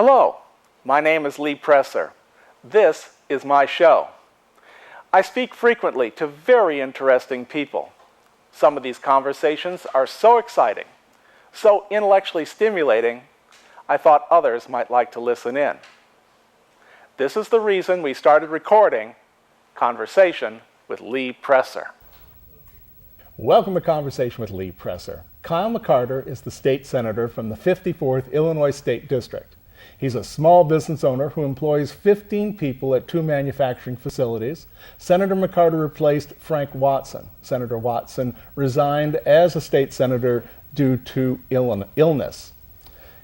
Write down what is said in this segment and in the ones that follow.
Hello, my name is Lee Presser. This is my show. I speak frequently to very interesting people. Some of these conversations are so exciting, so intellectually stimulating, I thought others might like to listen in. This is the reason we started recording Conversation with Lee Presser. Welcome to Conversation with Lee Presser. Kyle McCarter is the state senator from the 54th Illinois State District. He's a small business owner who employs 15 people at 2 manufacturing facilities. Senator McCarter replaced Frank Watson. Senator Watson resigned as a state senator due to illness.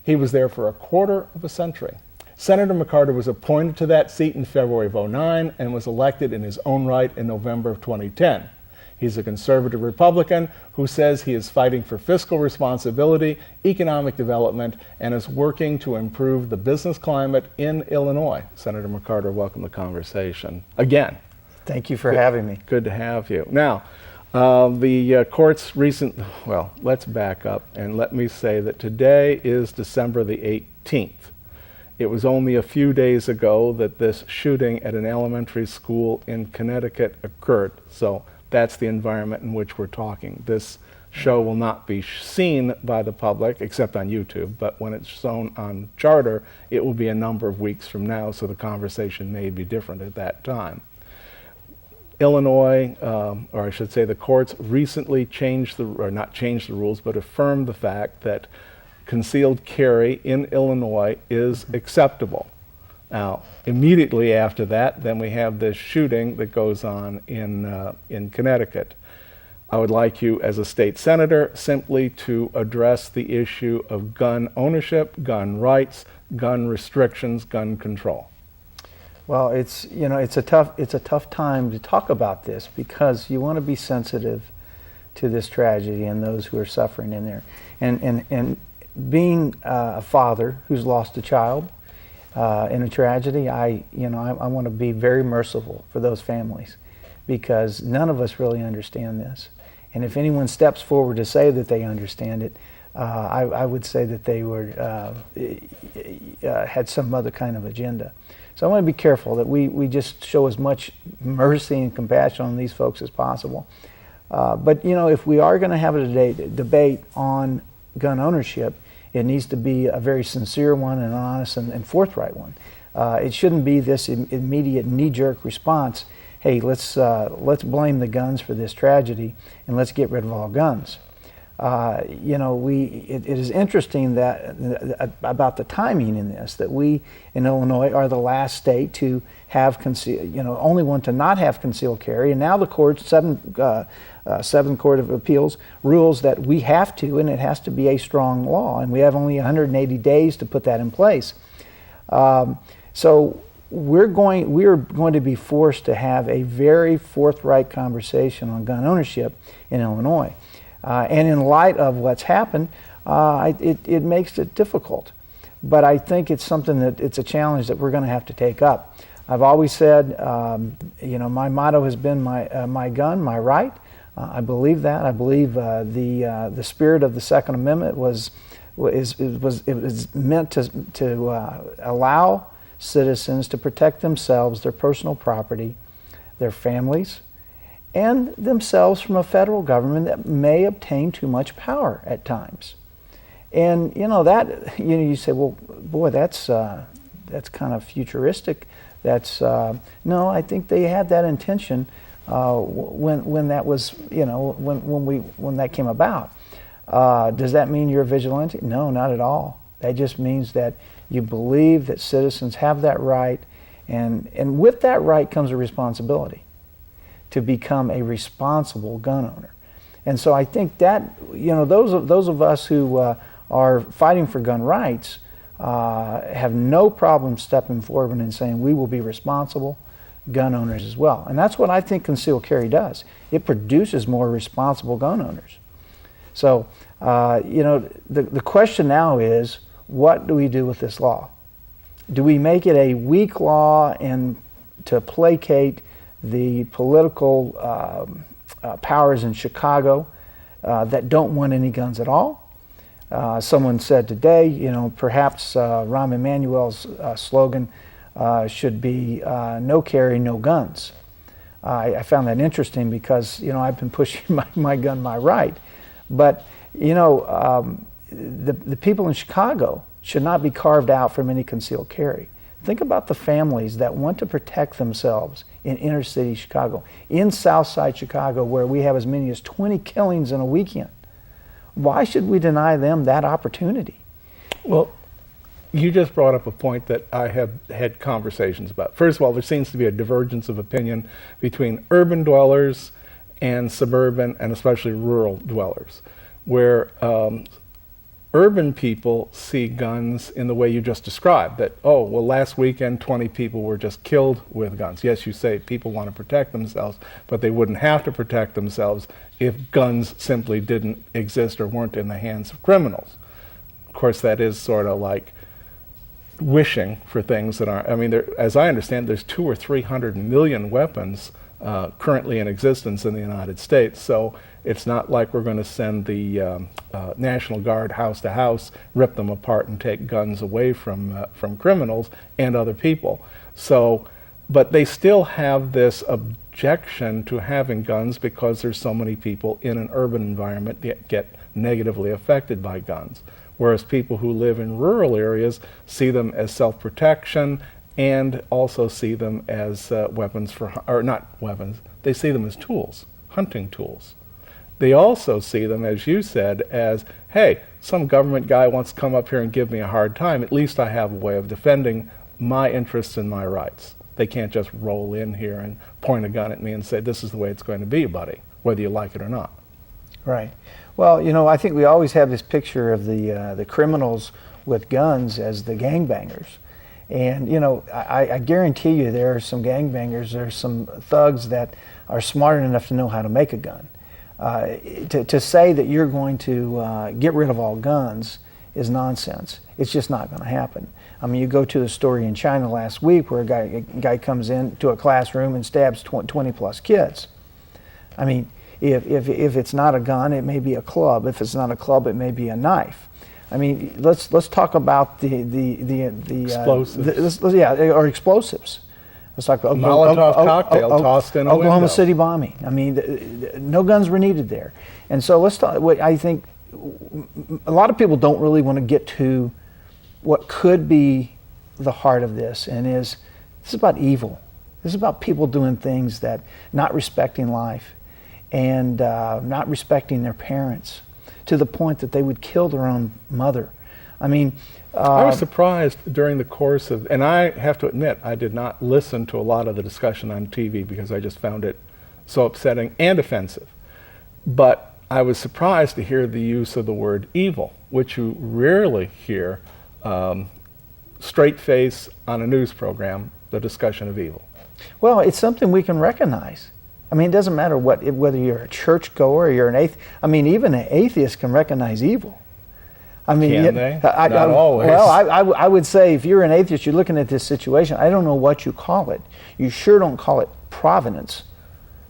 He was there for a quarter of a century. Senator McCarter was appointed to that seat in February of 2009 and was elected in his own right in November of 2010. He's a conservative Republican who says he is fighting for fiscal responsibility, economic development, and is working to improve the business climate in Illinois. Senator McCarter, welcome to Conversation again. Thank you for having me. Good to have you. Now, the court's let's back up and let me say that today is December the 18th. It was only a few days ago that this shooting at an elementary school in Connecticut occurred. So that's the environment in which we're talking. This show will not be seen by the public, except on YouTube, but when it's shown on Charter, it will be a number of weeks from now, so the conversation may be different at that time. Illinois, or I should say the courts recently not changed the rules, but affirmed the fact that concealed carry in Illinois is acceptable. Now, immediately after that, then we have this shooting that goes on in Connecticut. I would like you, as a state senator, simply to address the issue of gun ownership, gun rights, gun restrictions, gun control. Well, it's a tough time to talk about this because you want to be sensitive to this tragedy and those who are suffering in there. And being a father who's lost a child in a tragedy, I want to be very merciful for those families because none of us really understand this. And if anyone steps forward to say that they understand it, I would say that they had some other kind of agenda. So I want to be careful that we just show as much mercy and compassion on these folks as possible. But if we are going to have a debate on gun ownership, it needs to be a very sincere one and an honest and forthright one. It shouldn't be this immediate knee-jerk response. Hey, let's blame the guns for this tragedy and let's get rid of all guns. It is interesting that about the timing in this, that we in Illinois are the last state to have only one to not have concealed carry, and now the court, Seventh Court of Appeals, rules that we have to, and it has to be a strong law, and we have only 180 days to put that in place. So we are going to be forced to have a very forthright conversation on gun ownership in Illinois. And in light of what's happened, it makes it difficult. But I think it's something it's a challenge that we're going to have to take up. I've always said, my motto has been my gun, my right. I believe that. I believe the spirit of the Second Amendment was meant to allow citizens to protect themselves, their personal property, their families, and themselves from a federal government that may obtain too much power at times. And you say, well, boy, that's kind of futuristic. No, I think they had that intention when that was, when that came about. Does that mean you're a vigilante? No, not at all. That just means that you believe that citizens have that right, and with that right comes a responsibility to become a responsible gun owner. And so I think that, those of us who are fighting for gun rights have no problem stepping forward and saying we will be responsible gun owners as well. And that's what I think concealed carry does. It produces more responsible gun owners. So, the question now is, what do we do with this law? Do we make it a weak law and to placate the political powers in Chicago that don't want any guns at all? Someone said today, perhaps Rahm Emanuel's slogan should be no carry, no guns. I found that interesting because, I've been pushing my gun, my right. But, the people in Chicago should not be carved out from any concealed carry. Think about the families that want to protect themselves in inner city Chicago, in Southside Chicago, where we have as many as 20 killings in a weekend. Why should we deny them that opportunity? Well, you just brought up a point that I have had conversations about. First of all, there seems to be a divergence of opinion between urban dwellers and suburban and especially rural dwellers, where urban people see guns in the way you just described, that, oh, well, last weekend 20 people were just killed with guns. Yes, you say people want to protect themselves, but they wouldn't have to protect themselves if guns simply didn't exist or weren't in the hands of criminals. Of course, that is sort of like wishing for things that aren't. I mean, as I understand, there's 200 or 300 million weapons currently in existence in the United States. So it's not like we're going to send the National Guard house to house, rip them apart, and take guns away from criminals and other people. So, but they still have this objection to having guns because there's so many people in an urban environment that get negatively affected by guns. Whereas people who live in rural areas see them as self-protection and also see them as weapons or not weapons, they see them as tools, hunting tools. They also see them, as you said, as, hey, some government guy wants to come up here and give me a hard time. At least I have a way of defending my interests and my rights. They can't just roll in here and point a gun at me and say, this is the way it's going to be, buddy, whether you like it or not. Right. Well, I think we always have this picture of the criminals with guns as the gangbangers. And, I guarantee you there are some gangbangers, there are some thugs that are smart enough to know how to make a gun. To say that you're going to get rid of all guns is nonsense. It's just not going to happen. I mean, you go to a story in China last week where a guy comes into a classroom and stabs 20 plus kids. I mean, if it's not a gun, it may be a club. If it's not a club, it may be a knife. I mean, let's talk about the explosives. Or explosives. Let's talk about Molotov cocktail tossed in a Oklahoma window. City bombing. I mean, no guns were needed there. And so let's talk. I think a lot of people don't really want to get to what could be the heart of this, and this is about evil. This is about people doing things that not respecting life and not respecting their parents to the point that they would kill their own mother. I mean, I was surprised during the course of, and I have to admit, I did not listen to a lot of the discussion on TV because I just found it so upsetting and offensive. But I was surprised to hear the use of the word evil, which you rarely hear straight face on a news program, the discussion of evil. Well, it's something we can recognize. I mean, it doesn't matter whether you're a churchgoer or you're an atheist. I mean, even an atheist can recognize evil. I mean, can they? Not always. Well, I would say if you're an atheist, you're looking at this situation, I don't know what you call it. You sure don't call it providence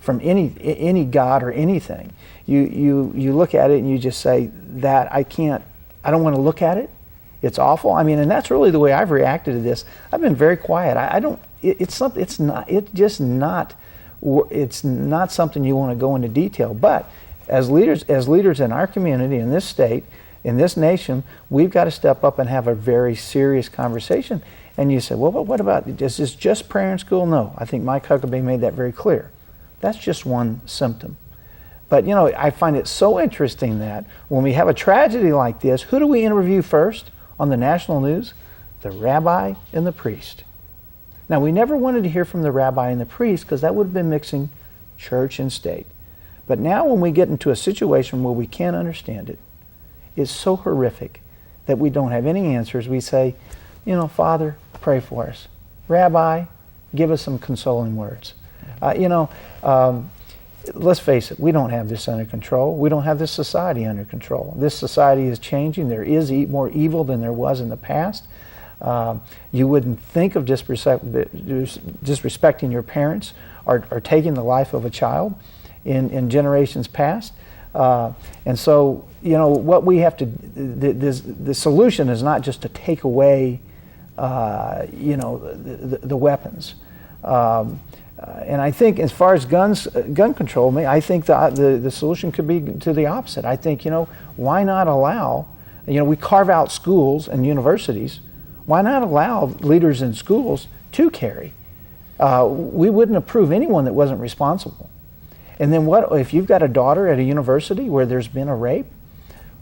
from any God or anything. You look at it and you just say that I don't want to look at it. It's awful. I mean, and that's really the way I've reacted to this. I've been very quiet. It's not something you want to go into detail. But as leaders in our community, in this state, in this nation, we've got to step up and have a very serious conversation. And you say, well, but what about, is this just prayer in school? No, I think Mike Huckabee made that very clear. That's just one symptom. But I find it so interesting that when we have a tragedy like this, who do we interview first on the national news? The rabbi and the priest. Now, we never wanted to hear from the rabbi and the priest because that would have been mixing church and state. But now when we get into a situation where we can't understand it, it's so horrific that we don't have any answers. We say, Father, pray for us. Rabbi, give us some consoling words. Let's face it, we don't have this under control. We don't have this society under control. This society is changing. There is more evil than there was in the past. You wouldn't think of disrespecting your parents or taking the life of a child in generations past. And so, what we have to, the solution is not just to take away, the weapons. And I think as far as gun control, I think the solution could be to the opposite. I think, why not allow, we carve out schools and universities. Why not allow leaders in schools to carry? We wouldn't approve anyone that wasn't responsible. And then what if you've got a daughter at a university where there's been a rape?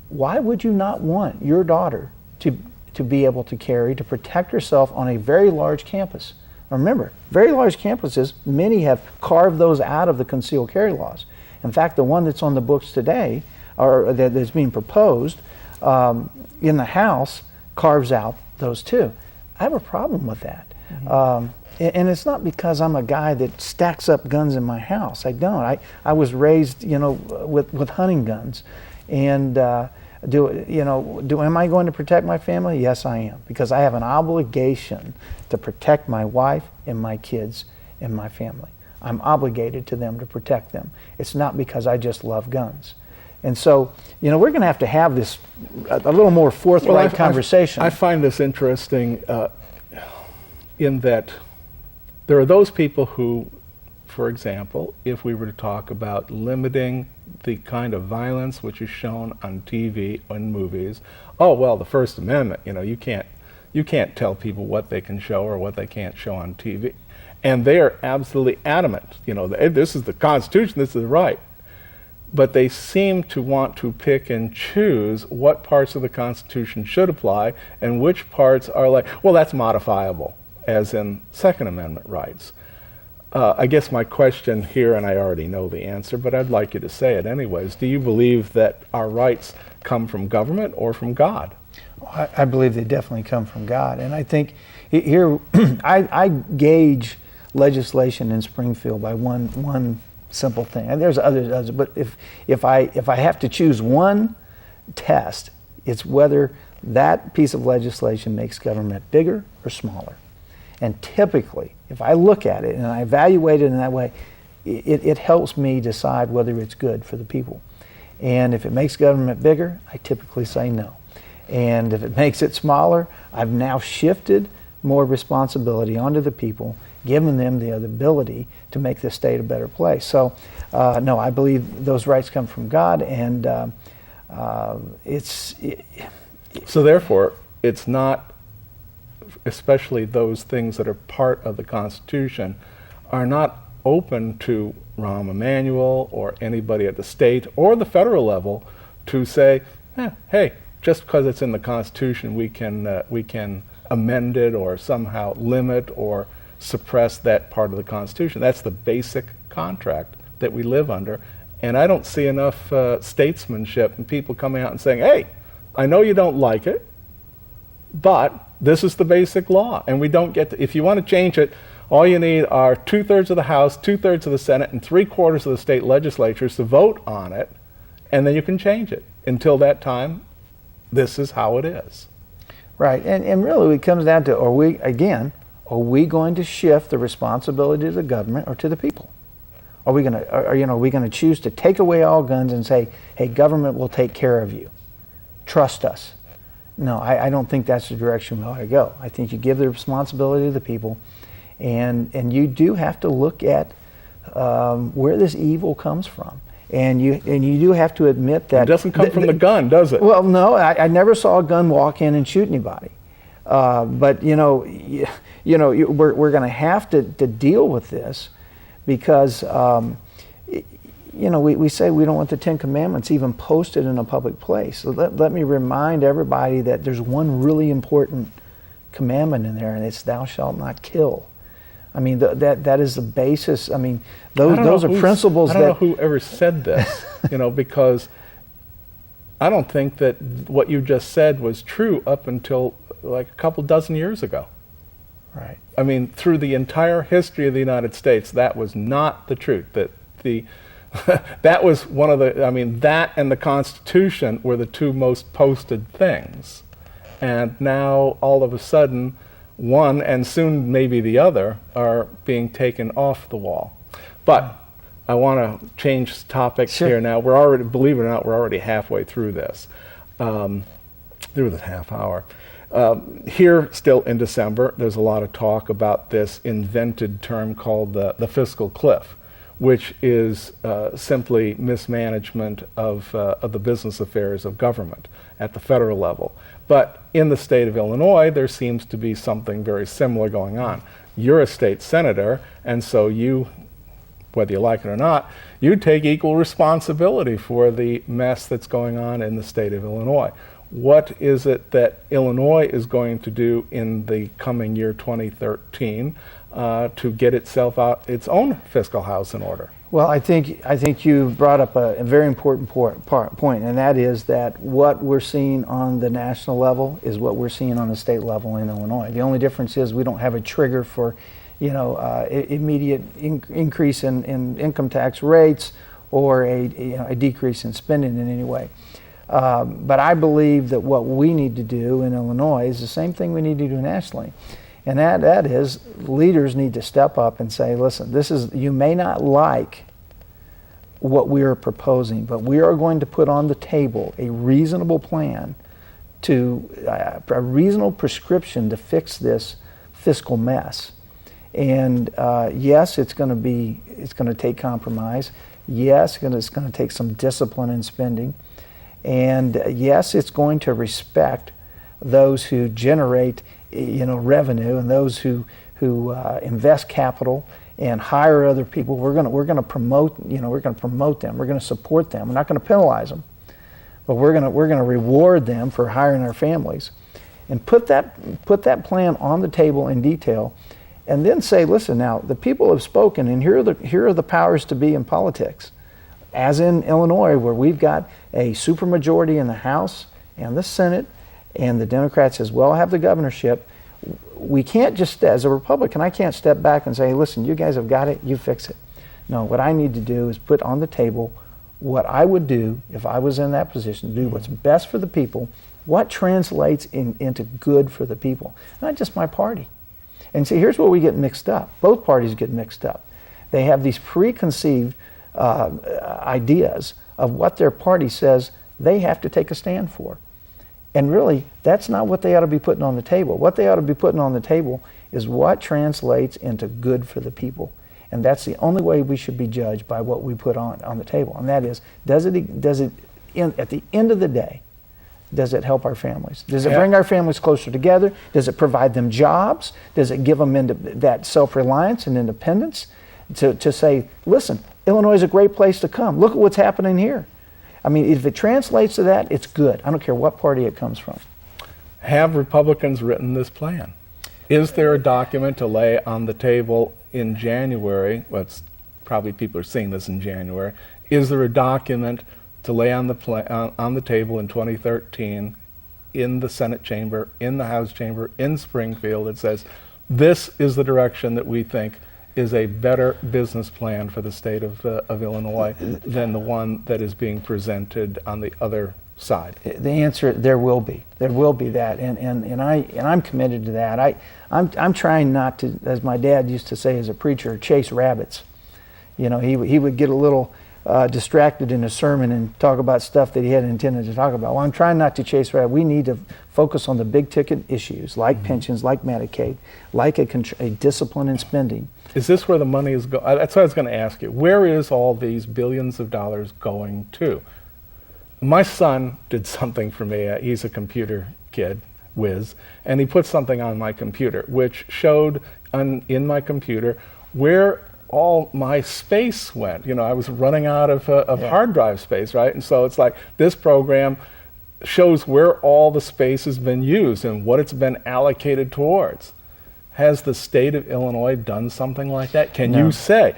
Why would you not want your daughter to be able to carry, to protect herself on a very large campus? Remember, very large campuses, many have carved those out of the concealed carry laws. In fact, the one that's on the books today, or that's being proposed in the House, carves out those too. I have a problem with that. Mm-hmm. And it's not because I'm a guy that stacks up guns in my house. I don't. I was raised, with hunting guns. And am I going to protect my family? Yes, I am, because I have an obligation to protect my wife and my kids and my family. I'm obligated to them to protect them. It's not because I just love guns. And so, we're going to have this a little more forthright conversation. I find this interesting in that there are those people who, for example, if we were to talk about limiting the kind of violence which is shown on TV and movies, the First Amendment, you can't tell people what they can show or what they can't show on TV. And they are absolutely adamant, this is the Constitution, this is the right. But they seem to want to pick and choose what parts of the Constitution should apply and which parts are like, that's modifiable, as in Second Amendment rights. I guess my question here, and I already know the answer, but I'd like you to say it anyways, do you believe that our rights come from government or from God? I believe they definitely come from God. And I think here, I gauge legislation in Springfield by one simple thing. And there's others, but if I have to choose one test, it's whether that piece of legislation makes government bigger or smaller. And typically, if I look at it and I evaluate it in that way, it helps me decide whether it's good for the people. And if it makes government bigger, I typically say no. And if it makes it smaller, I've now shifted more responsibility onto the people, giving them the ability to make the state a better place. So, no, I believe those rights come from God, and so therefore, it's not, especially those things that are part of the Constitution, are not open to Rahm Emanuel or anybody at the state or the federal level to say, hey, just because it's in the Constitution, we can amend it or somehow limit or suppress that part of the Constitution. That's the basic contract that we live under. And I don't see enough statesmanship and people coming out and saying, hey, I know you don't like it, but this is the basic law. And we don't get to, if you want to change it, all you need are 2/3 of the House, 2/3 of the Senate, and 3/4 of the state legislatures to vote on it, and then you can change it. Until that time, this is how it is. Right, and really it comes down to, are we going to shift the responsibility to the government or to the people? Are we going to choose to take away all guns and say, hey, government will take care of you, trust us? No, I don't think that's the direction we ought to go. I think you give the responsibility to the people, and you do have to look at where this evil comes from. And you do have to admit that... It doesn't come from the gun, does it? Well, no, I never saw a gun walk in and shoot anybody. But, we're going to have to deal with this because, we say we don't want the Ten Commandments even posted in a public place. So let me remind everybody that there's one really important commandment in there, and it's thou shalt not kill. I mean, that is the basis. I mean, those are principles that... I don't know who ever said this, because I don't think that what you just said was true up until like a couple dozen years ago. Right. I mean, through the entire history of the United States, that was not the truth. That was one of that and the Constitution were the two most posted things. And now, all of a sudden, one, and soon maybe the other, are being taken off the wall. But I want to change topics Sure. here now. We're already, believe it or not, we're already halfway through this, through the half hour. Here, still in December, there's a lot of talk about this invented term called the fiscal cliff, which is simply mismanagement of the business affairs of government at the federal level. But in the state of Illinois, there seems to be something very similar going on. You're a state senator, and so you, whether you like it or not, you take equal responsibility for the mess that's going on in the state of Illinois. What is it that Illinois is going to do in the coming year 2013 to get itself out its own fiscal house in order? Well, I think you brought up a very important point, and that is that what we're seeing on the national level is what we're seeing on the state level in Illinois. The only difference is we don't have a trigger for, immediate increase in income tax rates or a decrease in spending in any way. But I believe that what we need to do in Illinois is the same thing we need to do nationally. And that is, leaders need to step up and say, listen, you may not like what we are proposing, but we are going to put on the table a reasonable plan a reasonable prescription to fix this fiscal mess. And yes, it's going to take compromise. Yes, it's going to take some discipline in spending. And yes, it's going to respect those who generate revenue and those who invest capital and hire other people. We're going to promote them. We're going to support them. We're not going to penalize them, but we're going to reward them for hiring our families, and put that plan on the table in detail, and then say, listen, now the people have spoken, and here are the powers to be in politics, as in Illinois, where we've got a supermajority in the House and the Senate, and the Democrats as well have the governorship. We can't just, as a Republican, I can't step back and say, listen, you guys have got it, you fix it. No, what I need to do is put on the table what I would do if I was in that position, to do what's best for the people, what translates into good for the people, not just my party. And see, here's where we get mixed up. Both parties get mixed up. They have these preconceived ideas of what their party says they have to take a stand for. And really, that's not what they ought to be putting on the table. What they ought to be putting on the table is what translates into good for the people. And that's the only way we should be judged, by what we put on the table. And that is, at the end of the day, does it help our families? Does it bring our families closer together? Does it provide them jobs? Does it give them that self-reliance and independence to say, listen, Illinois is a great place to come. Look at what's happening here. I mean, if it translates to that, it's good. I don't care what party it comes from. Have Republicans written this plan? Is there a document to lay on the table in January? Well, it's probably people are seeing this in January. Is there a document to lay on the table in 2013 in the Senate chamber, in the House chamber, in Springfield, that says this is the direction that we think is a better business plan for the state of Illinois than the one that is being presented on the other side? The answer, there will be that, and I'm committed to that. I'm trying not to, as my dad used to say as a preacher, chase rabbits. He would get a little distracted in a sermon and talk about stuff that he hadn't intended to talk about. Well, I'm trying not to chase rabbits. We need to focus on the big ticket issues, like pensions, like Medicaid, like a discipline in spending. Is this where the money is going? That's what I was going to ask you. Where is all these billions of dollars going to? My son did something for me. He's a computer kid, whiz, and he put something on my computer, which showed in my computer where all my space went. I was running out of hard drive space, right? And so it's like, this program shows where all the space has been used and what it's been allocated towards. Has the state of Illinois done something like that? Can you say,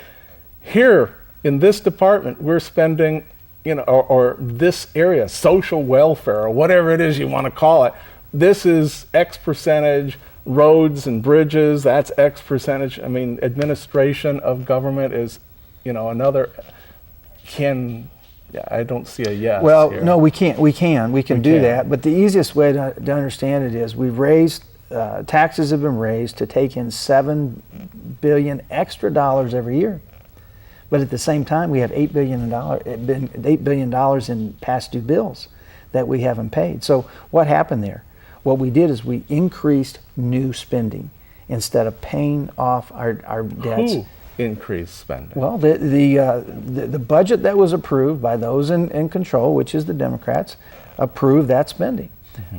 here in this department, we're spending, or this area, social welfare, or whatever it is you want to call it, this is X percentage, roads and bridges, that's X percentage. I mean, administration of government is, another. I don't see a yes. Well, here. no, we can do that. But the easiest way to understand it is we've raised, taxes have been raised to take in $7 billion extra dollars every year. But at the same time, we have $8 billion in past due bills that we haven't paid. So what happened there? What we did is we increased new spending instead of paying off our debts. Who increased spending? Well, the budget that was approved by those in control, which is the Democrats, approved that spending.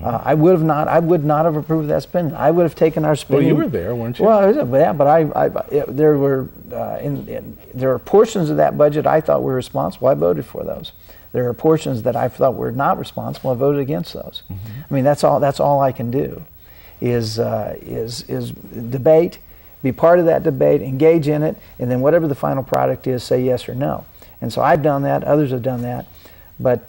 I would not have approved that spending. I would have taken our spending. Well, you were there, weren't you? Well, yeah, but there were portions of that budget I thought were responsible. I voted for those. There are portions that I thought were not responsible. I voted against those. I mean, that's all I can do, is debate, be part of that debate, engage in it, and then whatever the final product is, say yes or no. And so I've done that. Others have done that. But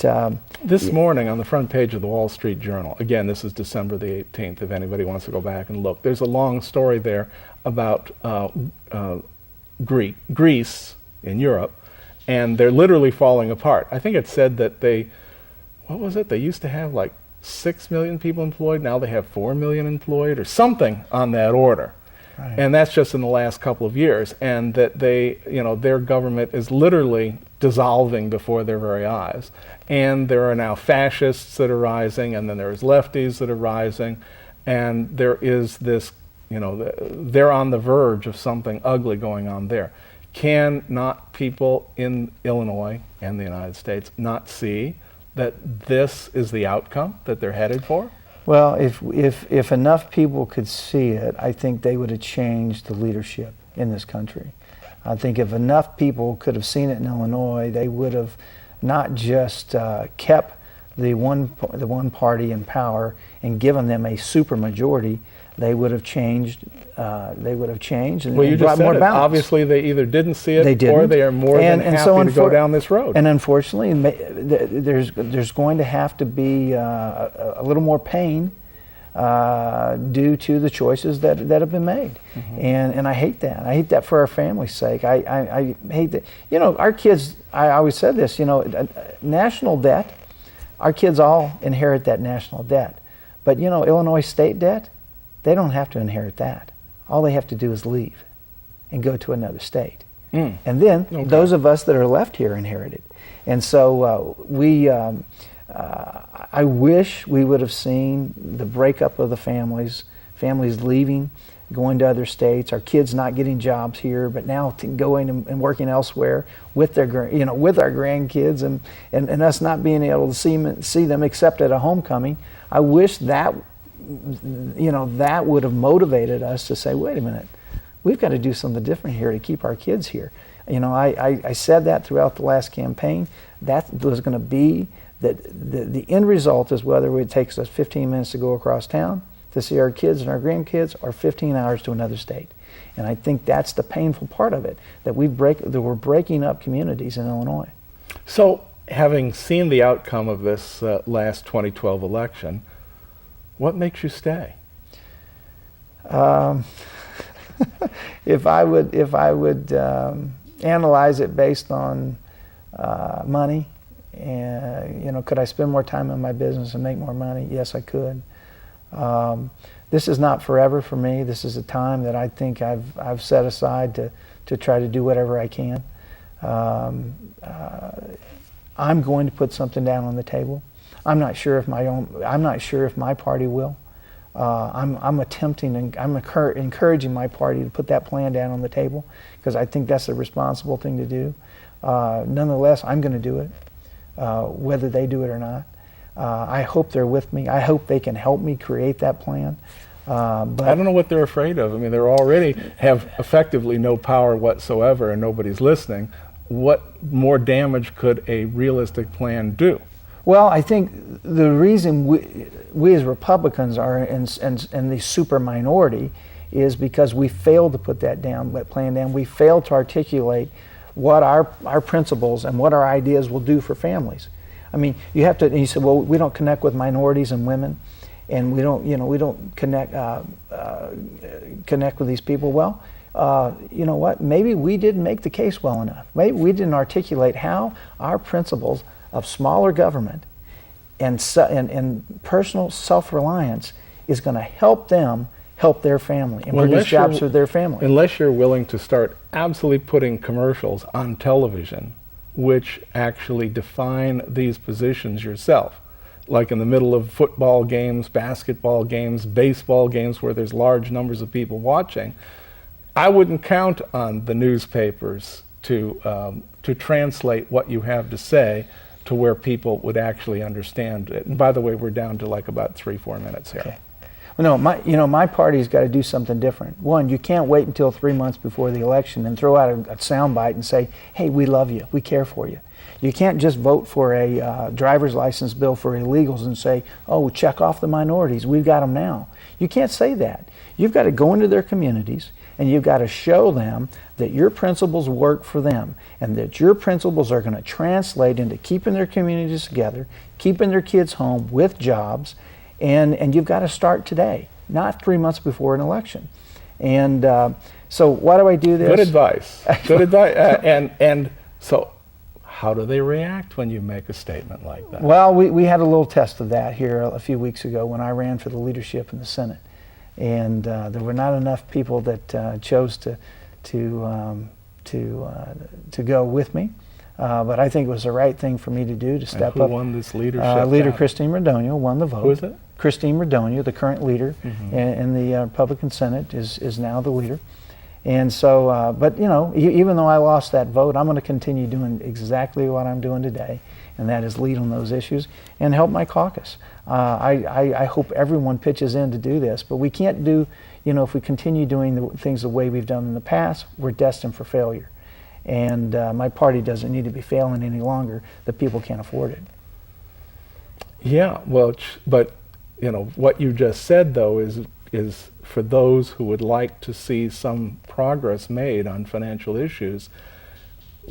this morning on the front page of the Wall Street Journal, again, this is December the 18th, if anybody wants to go back and look, there's a long story there about Greece in Europe, and they're literally falling apart. I think it said that they used to have like 6 million people employed, now they have 4 million employed, or something on that order. Right. And that's just in the last couple of years, and that their government is literally dissolving before their very eyes. And there are now fascists that are rising, and then there's lefties that are rising, and there is this, they're on the verge of something ugly going on there. Can not people in Illinois and the United States not see that this is the outcome that they're headed for? Well, if enough people could see it, I think they would have changed the leadership in this country. I think if enough people could have seen it in Illinois, they would have not just kept the one party in power and given them a super majority. They would have changed. And well, you just brought said more it. balance. Obviously, they either didn't see it, they didn't. or they are more than happy to go down this road. And unfortunately, there's going to have to be a little more pain due to the choices that have been made. And I hate that. I hate that for our family's sake. I hate that. Our kids, I always said this, national debt, our kids all inherit that national debt. But Illinois state debt, they don't have to inherit that. All they have to do is leave and go to another state. And then those of us that are left here inherit it. And so I wish we would have seen the breakup of the families leaving, going to other states, our kids not getting jobs here, but now going and working elsewhere with our grandkids, and us not being able to see them except at a homecoming. I wish that that would have motivated us to say, wait a minute, we've got to do something different here to keep our kids here. I said that throughout the last campaign. That was going to be the end result, is whether it takes us 15 minutes to go across town to see our kids and our grandkids, or 15 hours to another state. And I think that's the painful part of it, that we're breaking up communities in Illinois. So, having seen the outcome of this last 2012 election, what makes you stay? If I would analyze it based on money, and could I spend more time in my business and make more money? Yes, I could. This is not forever for me. This is a time that I think I've set aside to try to do whatever I can. I'm going to put something down on the table. I'm not sure if my party will. I'm attempting, and I'm encouraging my party to put that plan down on the table, because I think that's a responsible thing to do. Nonetheless, I'm going to do it, whether they do it or not. I hope they're with me. I hope they can help me create that plan. But I don't know what they're afraid of. I mean, they already have effectively no power whatsoever, and nobody's listening. What more damage could a realistic plan do? Well, I think the reason we as Republicans are in the super minority is because we failed to put that plan down. We failed to articulate what our principles and what our ideas will do for families. I mean, you said, well, we don't connect with minorities and women, and we don't connect with these people. Well, you know what? Maybe we didn't make the case well enough. Maybe we didn't articulate how our principles of smaller government and personal self-reliance is going to help them help their family and Well, produce unless you're- jobs for their family. Unless you're willing to start absolutely putting commercials on television which actually define these positions yourself, like in the middle of football games, basketball games, baseball games where there's large numbers of people watching, I wouldn't count on the newspapers to translate what you have to say to where people would actually understand it. And by the way, we're down to like about 3-4 minutes here. Okay. Well, no, my party's got to do something different. One, you can't wait until 3 months before the election and throw out a soundbite and say, hey, we love you, we care for you. You can't just vote for a driver's license bill for illegals and say, oh, check off the minorities, we've got them now. You can't say that. You've got to go into their communities and you've got to show them that your principles work for them and that your principles are going to translate into keeping their communities together, keeping their kids home with jobs, and you've got to start today, not 3 months before an election. And so why do I do this? Good advice. Good advice. And so how do they react when you make a statement like that? Well, we had a little test of that here a few weeks ago when I ran for the leadership in the Senate. And there were not enough people that chose to go with me. But I think it was the right thing for me to do to step and who up. won this leadership? Leader battle? Christine Radogno won the vote. Who is it? Christine Radogno, the current leader in the Republican Senate, is now the leader. And so, but you know, even though I lost that vote, I'm going to continue doing exactly what I'm doing today, and that is lead on those issues and help my caucus. I hope everyone pitches in to do this, but we can't do, you know, if we continue doing the things the way we've done in the past, we're destined for failure. And my party doesn't need to be failing any longer. The people can't afford it. Yeah, well, but you know what you just said though is for those who would like to see some progress made on financial issues,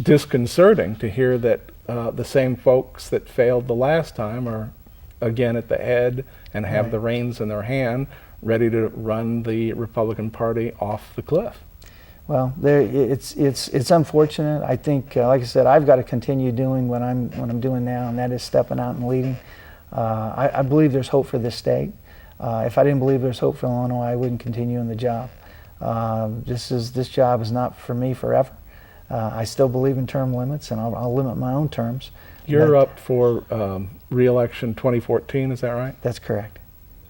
disconcerting to hear that the same folks that failed the last time are again at the head and have Right. the reins in their hand, ready to run the Republican Party off the cliff. Well, it's unfortunate. I think, like I said, I've got to continue doing what I'm doing now, and that is stepping out and leading. I believe there's hope for this state. If I didn't believe there's hope for Illinois, I wouldn't continue in the job. This job is not for me forever. I still believe in term limits, and I'll limit my own terms. You're but up for re-election 2014, is that right? That's correct.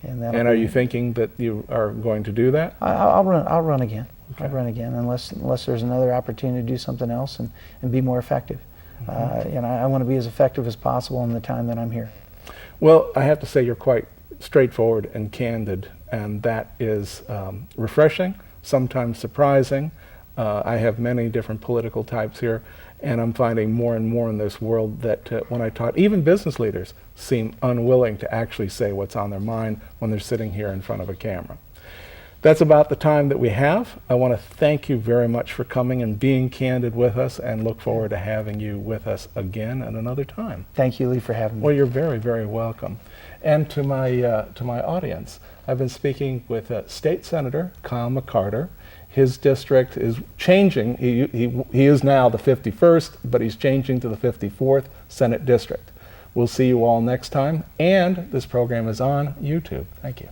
And And are you thinking that you are going to do that? I'll run again. Okay. I'll run again unless there's another opportunity to do something else and be more effective. And I want to be as effective as possible in the time that I'm here. Well, I have to say you're quite straightforward and candid, and that is refreshing, sometimes surprising. I have many different political types here, and I'm finding more and more in this world that when I talk, even business leaders seem unwilling to actually say what's on their mind when they're sitting here in front of a camera. That's about the time that we have. I want to thank you very much for coming and being candid with us, and look forward to having you with us again at another time. Thank you, Lee, for having me. Well, you're very, very welcome. And to my audience, I've been speaking with State Senator Kyle McCarter. His district is changing. He is now the 51st, but he's changing to the 54th Senate District. We'll see you all next time, and this program is on YouTube. Thank you.